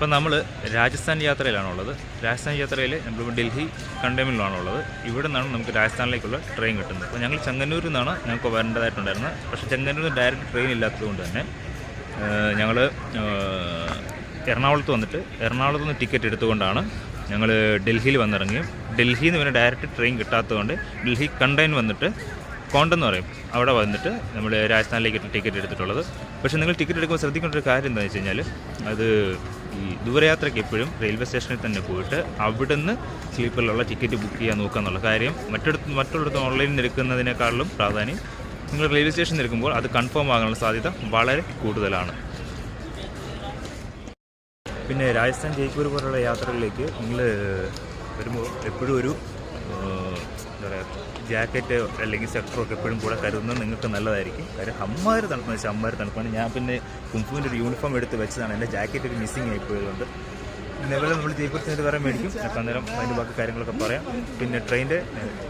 ഇപ്പം നമ്മൾ രാജസ്ഥാൻ യാത്രയിലാണുള്ളത്. രാജസ്ഥാൻ യാത്രയിൽ നമ്മളിപ്പോൾ ഡൽഹി കണ്ടെയ്ൻമെൻറ്റിലാണുള്ളത്. ഇവിടെ നിന്നാണ് നമുക്ക് രാജസ്ഥാനിലേക്കുള്ള ട്രെയിൻ കിട്ടുന്നത്. അപ്പോൾ ഞങ്ങൾ ചെങ്ങന്നൂരിൽ നിന്നാണ് ഞങ്ങൾക്ക് വരേണ്ടതായിട്ടുണ്ടായിരുന്നത്. പക്ഷേ ചെങ്ങന്നൂരിൽ ഡയറക്റ്റ് ട്രെയിൻ ഇല്ലാത്തതുകൊണ്ട് തന്നെ ഞങ്ങൾ എറണാകുളത്ത് വന്നിട്ട് എറണാകുളത്ത് നിന്ന് ടിക്കറ്റ് എടുത്തുകൊണ്ടാണ് ഞങ്ങൾ ഡൽഹിയിൽ വന്നിറങ്ങിയും ഡൽഹിയിൽ നിന്ന് പിന്നെ ഡയറക്റ്റ് ട്രെയിൻ കിട്ടാത്തതുകൊണ്ട് ഡൽഹി കണ്ടെയ്ൻ വന്നിട്ട് കോണ്ടെന്ന് പറയും, അവിടെ വന്നിട്ട് നമ്മൾ രാജസ്ഥാനിലേക്ക് ടിക്കറ്റ് എടുത്തിട്ടുള്ളത്. പക്ഷേ നിങ്ങൾ ടിക്കറ്റ് എടുക്കുമ്പോൾ ശ്രദ്ധിക്കേണ്ട ഒരു കാര്യം എന്താണെന്ന് വെച്ച് കഴിഞ്ഞാൽ അത് ഈ ദൂരയാത്രയ്ക്ക് എപ്പോഴും റെയിൽവേ സ്റ്റേഷനിൽ തന്നെ പോയിട്ട് അവിടുന്ന് സ്ലീപ്പറിലുള്ള ടിക്കറ്റ് ബുക്ക് ചെയ്യാൻ നോക്കുക എന്നുള്ള കാര്യം മറ്റുള്ളിടത്ത് ഓൺലൈനിൽ എടുക്കുന്നതിനേക്കാളും പ്രാധാന്യം നിങ്ങൾ റെയിൽവേ സ്റ്റേഷനിൽ എടുക്കുമ്പോൾ അത് കൺഫേം ആകാനുള്ള സാധ്യത വളരെ കൂടുതലാണ്. പിന്നെ രാജസ്ഥാൻ ജയ്പൂർ പോലുള്ള യാത്രകളിലേക്ക് നിങ്ങൾ വരുമ്പോൾ എപ്പോഴും ഒരു എന്താ പറയുക ജാക്കറ്റ് അല്ലെങ്കിൽ സ്വെറ്ററൊക്കെ എപ്പോഴും കൂടെ കരുതുന്നത് നിങ്ങൾക്ക് നല്ലതായിരിക്കും. കാര്യം അമ്മാര് തണുപ്പെന്ന് വെച്ചാൽ അമ്മാര് തണുപ്പാണ്. ഞാൻ പിന്നെ കുംഫുവിൻ്റെ ഒരു യൂണിഫോം എടുത്ത് വെച്ചതാണ്. എൻ്റെ ജാക്കറ്റ് ഒരു മിസ്സിങ് ആയിപ്പോയതുകൊണ്ട് നിലവിൽ നമ്മൾ ജയ്പൂർ ചെന്നിട്ട് വരാൻ മേടിക്കും. അപ്പം അന്നേരം അതിൻ്റെ ബാക്കി കാര്യങ്ങളൊക്കെ പറയാം. പിന്നെ ട്രെയിനിൻ്റെ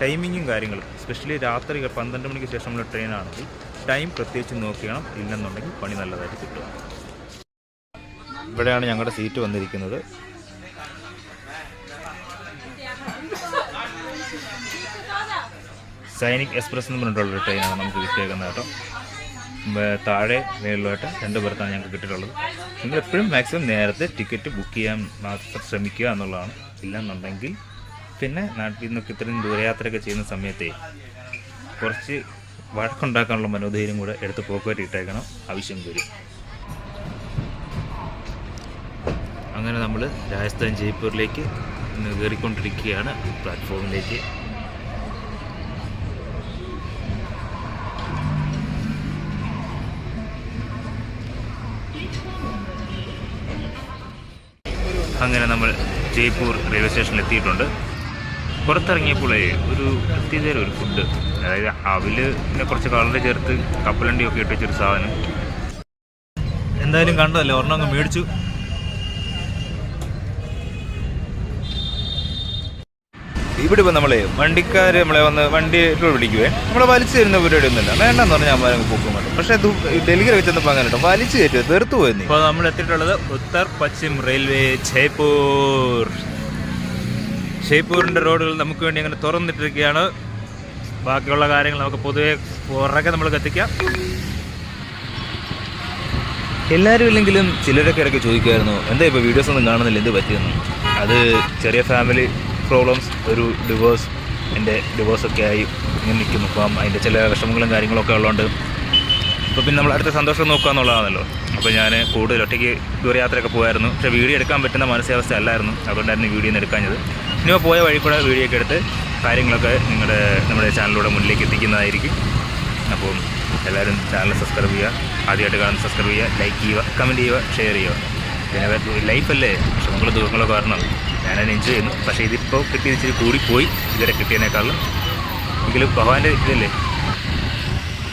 ടൈമിങ്ങും കാര്യങ്ങളും എസ്പെഷ്യലി രാത്രി 12 മണിക്ക് ശേഷമുള്ള ട്രെയിനാണെങ്കിൽ ടൈം പ്രത്യേകിച്ച് നോക്കണം, ഇല്ലെന്നുണ്ടെങ്കിൽ പണി നല്ലതായിട്ട് കിട്ടും. ഇവിടെയാണ് ഞങ്ങളുടെ സീറ്റ് വന്നിരിക്കുന്നത്. സൈനിക് എക്സ്പ്രസ് എന്ന് പറഞ്ഞിട്ടുള്ളൊരു ട്രെയിനാണ് നമുക്ക് കിട്ടിയേക്കുന്നത് കേട്ടോ. താഴെ മേളിലായിട്ട് 2 പേർക്കാണ് ഞങ്ങൾക്ക് കിട്ടിയിട്ടുള്ളത്. നിങ്ങൾ എപ്പോഴും മാക്സിമം നേരത്തെ ടിക്കറ്റ് ബുക്ക് ചെയ്യാൻ മാത്രം ശ്രമിക്കുക എന്നുള്ളതാണ്. ഇല്ലെന്നുണ്ടെങ്കിൽ പിന്നെ നാട്ടിൽ നിന്നൊക്കെ ഇത്രയും ദൂരയാത്രയൊക്കെ ചെയ്യുന്ന സമയത്തെ കുറച്ച് വഴക്കുണ്ടാക്കാനുള്ള മനോധൈര്യം കൂടെ എടുത്ത് പോക്കുവരട്ടി ഇട്ടേക്കണം, ആവശ്യം വരും. അങ്ങനെ നമ്മൾ രാജസ്ഥാൻ ജയ്പൂരിലേക്ക് കയറിക്കൊണ്ടിരിക്കുകയാണ് പ്ലാറ്റ്ഫോമിലേക്ക്. അങ്ങനെ നമ്മൾ ജയ്പൂർ റെയിൽവേ സ്റ്റേഷനിൽ എത്തിയിട്ടുണ്ട്. പുറത്തിറങ്ങിയപ്പോൾ ഒരു പ്രത്യേക ഒരു ഫുഡ്, അതായത് അവില് പിന്നെ കുറച്ച് കളറ് ചേർത്ത് കപ്പലണ്ടിയൊക്കെ ഇട്ട് വെച്ചൊരു സാധനം. എന്തായാലും കണ്ടതല്ലേ, ഒരെണ്ണം അങ്ങ് മേടിച്ചു. ഇവിടെ ഇപ്പോൾ നമ്മളെ വണ്ടിക്കാർ നമ്മളെ വന്ന് വണ്ടി പിടിക്കുവേ, നമ്മളെ വലിച്ചു തരുന്ന പരിപാടി ഒന്നുമില്ല. വേണ്ടെന്ന് പറഞ്ഞാൽ അമ്മ പോക്കും വേണ്ട. പക്ഷേ ഡൽഹിയിൽ വെച്ചെന്നപ്പോൾ അങ്ങനെ കേട്ടോ വലിച്ചു കയറ്റുക, തെറുത്തു പോയി. ഇപ്പോൾ നമ്മൾ എത്തിയിട്ടുള്ളത് ഉത്തർ പശ്ചിം റെയിൽവേ ജയ്പൂർ. ജയ്പൂരിൻ്റെ റോഡുകൾ നമുക്ക് വേണ്ടി അങ്ങനെ തുറന്നിട്ടിരിക്കുകയാണ്. ബാക്കിയുള്ള കാര്യങ്ങൾ നമുക്ക് പൊതുവെ പുറകെ നമ്മൾ കത്തിക്കാം. എല്ലാവരും ഇല്ലെങ്കിലും ചിലരൊക്കെ ഇടയ്ക്ക് ചോദിക്കുമായിരുന്നു, എന്താ ഇപ്പോൾ വീഡിയോസ് ഒന്നും കാണുന്നില്ല, എന്ത് പറ്റിയെന്ന്. അത് ചെറിയ ഫാമിലി പ്രോബ്ലംസ്, ഒരു ഡിവോഴ്സ്, എൻ്റെ ഡിവോഴ്സൊക്കെ ആയി ഇങ്ങനെ നിൽക്കുന്നു. അപ്പം അതിൻ്റെ ചില വിഷമങ്ങളും കാര്യങ്ങളൊക്കെ ഉള്ളതുകൊണ്ട് ഇപ്പോൾ പിന്നെ നമ്മൾ അടുത്ത സന്തോഷം നോക്കുക എന്നുള്ളതാണല്ലോ. അപ്പോൾ ഞാൻ കൂടുതൽ ഒറ്റയ്ക്ക് ദൂരയാത്രയൊക്കെ പോയായിരുന്നു. പക്ഷേ വീഡിയോ എടുക്കാൻ പറ്റുന്ന മാനസികാവസ്ഥ അല്ലായിരുന്നു, അതുകൊണ്ടായിരുന്നു വീഡിയോ ഒന്ന് എടുക്കാഞ്ഞത്. ഇനിയോ പോയ വഴി കൂടെ വീഡിയോ ഒക്കെ എടുത്ത് കാര്യങ്ങളൊക്കെ നമ്മുടെ ചാനലിലൂടെ മുന്നിലേക്ക് എത്തിക്കുന്നതായിരിക്കും. അപ്പം എല്ലാവരും ചാനൽ സബ്സ്ക്രൈബ് ചെയ്യുക, ആദ്യമായിട്ട് കാണുന്ന സബ്സ്ക്രൈബ് ചെയ്യുക, ലൈക്ക് ചെയ്യുക, കമൻറ്റ് ചെയ്യുക, ഷെയർ ചെയ്യുക. പിന്നെ ലൈഫല്ലേ, വിഷമങ്ങളും ദുഃഖങ്ങളൊക്കെ കാരണം ഞാനത് എൻജോയ് ചെയ്യുന്നു. പക്ഷേ ഇതിപ്പോൾ കിട്ടിയത് ഇച്ചിരി കൂടിപ്പോയി ഇതുവരെ കിട്ടിയതിനേക്കാളും. എങ്കിലും ഭഗവാന്റെ ഇതല്ലേ,